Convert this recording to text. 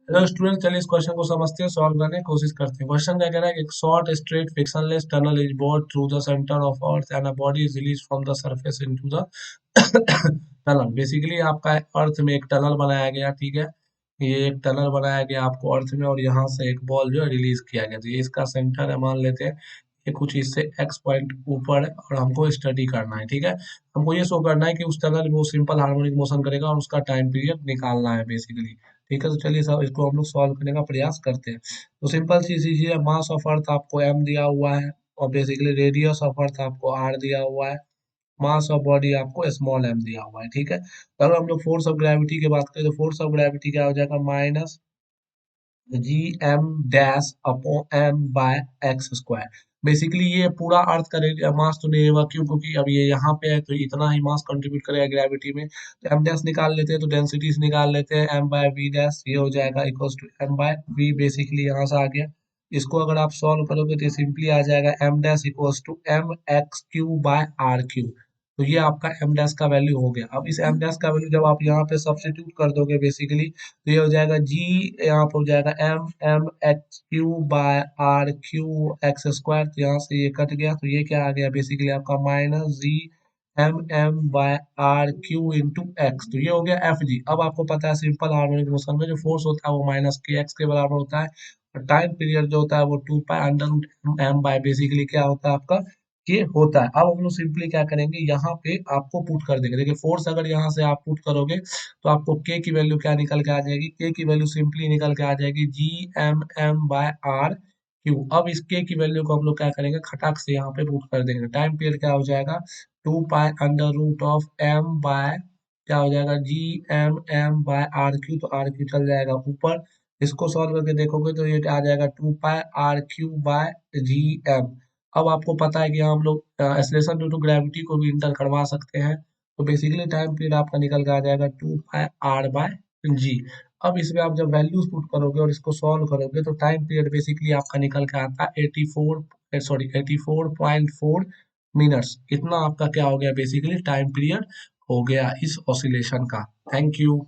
Hello student, चलिए इस question को समझते हैं, सॉल्व करने की कोशिश करते हैं। क्वेश्चन क्या कह रहा है कि एक short straight frictionless tunnel is board through the centre of earth and a body is release from the surface into the tunnel. Basically आपका अर्थ में एक टनल बनाया गया, ठीक है। ये एक टनल बनाया गया आपको अर्थ में, और यहाँ से एक बॉल जो है रिलीज किया गया। तो ये इसका सेंटर है, मान लेते हैं ये कुछ इससे एक्स पॉइंट ऊपर है, और हमको स्टडी करना है, ठीक है। हमको ये शो करना है कि उस टनल में वो सिंपल हार्मोनिक मोशन करेगा, और उसका टाइम पीरियड निकालना है बेसिकली। ठीक है, तो चलिए सब इसको हम लोग सॉल्व करने का प्रयास करते हैं। तो सिंपल सी चीज़ है, मास ऑफ अर्थ आपको m दिया हुआ है, और बेसिकली रेडियस ऑफ अर्थ आपको r दिया हुआ है। मास ऑफ बॉडी आपको स्मॉल m दिया हुआ है, ठीक है। तो अगर हम लोग फोर्स ऑफ ग्रेविटी की बात करें, तो फोर्स ऑफ ग्रेविटी क्या हो जाएगा, minus G M dash upon M by X square. Basically ये पूरा अर्थ का मास तो नहीं होगा, क्यों? क्योंकि अब ये यहाँ पे है, तो इतना ही मास कंट्रीब्यूट करेगा ग्रेविटी में। तो एम डैश निकाल लेते हैं, तो डेंसिटीज निकाल लेते हैं। एम बाय वी डैश ये हो जाएगा equals to M by V, basically यहाँ से आ गया। इसको अगर आप सॉल्व करोगे तो सिंपली आ जाएगा M dash equals to M X Q by R Q. तो ये आपका एम डैश का वैल्यू हो गया। अब इस एम डैश का वैल्यू जब आप यहाँ पे सब्स्टिट्यूट कर दोगे, बेसिकली तो ये हो जाएगा जी, यहाँ पे हो जाएगा M M X Q by R Q X square. तो यहाँ से ये कट गया, तो ये क्या आ गया, बेसिकली आपका minus G M M by R Q into X. तो ये हो गया एफ जी। अब आपको पता है सिंपल हार्मोनिक मोशन में जो फोर्स होता है वो माइनस के एक्स के बराबर होता है, और टाइम पीरियड जो होता है वो 2 pi under root M by basically क्या होता है आपका, ये होता है। अब हम लोग सिंपली क्या करेंगे, यहाँ पे आपको पुट कर देंगे। देखिए फोर्स अगर यहाँ से आप पुट करोगे, तो आपको के की वैल्यू क्या निकल के आ जाएगी, के की वैल्यू सिंपली निकल के आ जाएगी G M M by R Q. अब इस के की वैल्यू को हम लोग क्या करेंगे, खटाक से यहाँ पे पुट कर देंगे। टाइम पीरियड क्या हो जाएगा, 2 pi under root of M by क्या हो जाएगा, G M M by R Q. तो आर क्यू चल जाएगा ऊपर। इसको सॉल्व करके देखोगे तो ये आ जाएगा 2 pi R Q by G M. अब आपको पता है कि हम लोग एक्सेलरेशन ड्यू टू ग्रेविटी को भी इंटर करवा सकते हैं। तो बेसिकली टाइम पीरियड आपका निकल के आ जाएगा 2 पाई आर बाय जी। अब इसमें आप जब वैल्यूज पुट करोगे और इसको सॉल्व करोगे, तो टाइम पीरियड बेसिकली आपका निकल के आता है 84.4 मिनट्स। इतना आपका क्या हो गया, बेसिकली टाइम पीरियड हो गया इस ऑसिलेशन का। Thank you.